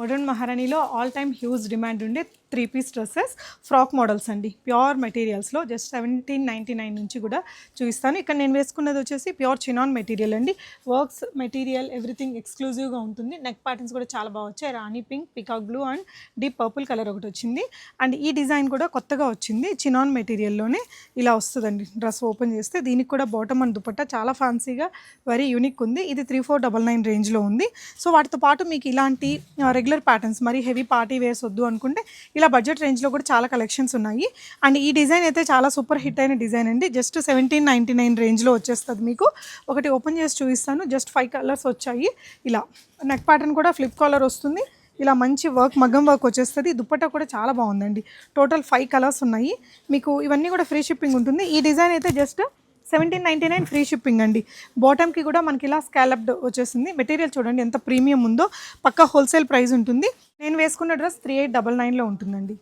Modern మహారాణిలో all time huge demand ఉండే 3 piece dresses frock models అండి. ప్యూర్ మెటీరియల్స్లో జస్ట్ 1799 నుంచి కూడా చూపిస్తాను. ఇక్కడ నేను వేసుకున్నది వచ్చేసి ప్యూర్ చినాన్ మెటీరియల్ అండి. వర్క్స్ మెటీరియల్ ఎవ్రీథింగ్ ఎక్స్క్లూజివ్గా ఉంటుంది. నెక్ ప్యాటర్న్స్ కూడా చాలా బాగా వచ్చాయి. రాణి pink, peacock blue and deep purple colour ఒకటి వచ్చింది. అండ్ ఈ డిజైన్ కూడా కొత్తగా వచ్చింది. చినాన్ మెటీరియల్లోనే ఇలా వస్తుందండి. డ్రెస్ ఓపెన్ చేస్తే దీనికి కూడా బాటమ్ అండ్ దుపట్టా చాలా ఫ్యాన్సీగా వెరీ యూనిక్ ఉంది. ఇది 3499 రేంజ్లో ఉంది. సో వాటితో పాటు మీకు ఇలాంటి రెగ్యులర్ ప్యాటర్న్స్ మరి హెవీ పార్టీ వేర్స్ వద్దు అనుకుంటే ఇలా బడ్జెట్ రేంజ్లో కూడా చాలా కలెక్షన్స్ ఉన్నాయి. అండ్ ఈ డిజైన్ అయితే చాలా సూపర్ హిట్ అయిన డిజైన్ అండి. జస్ట్ 1799 రేంజ్లో వచ్చేస్తుంది. మీకు ఒకటి ఓపెన్ చేసి చూపిస్తాను. జస్ట్ 5 కలర్స్ వచ్చాయి. ఇలా నెక్ ప్యాటర్న్ కూడా ఫ్లిప్ కాలర్ వస్తుంది. ఇలా మంచి వర్క్ మగ్గం వర్క్ వచ్చేస్తుంది. దుపట్టా కూడా చాలా బాగుందండి. టోటల్ 5 కలర్స్ ఉన్నాయి. మీకు ఇవన్నీ కూడా ఫ్రీ షిప్పింగ్ ఉంటుంది. ఈ డిజైన్ అయితే జస్ట్ 1799 ఫ్రీ షిప్పింగ్ అండి. బాటమ్కి కూడా మనకి ఇలా స్కాలప్డ్ వచ్చేసింది. మెటీరియల్ చూడండి ఎంత ప్రీమియం ఉందో. పక్కా హోల్సేల్ ప్రైస్ ఉంటుంది. నేను వేసుకున్న డ్రెస్ 3899లో ఉంటుందండి.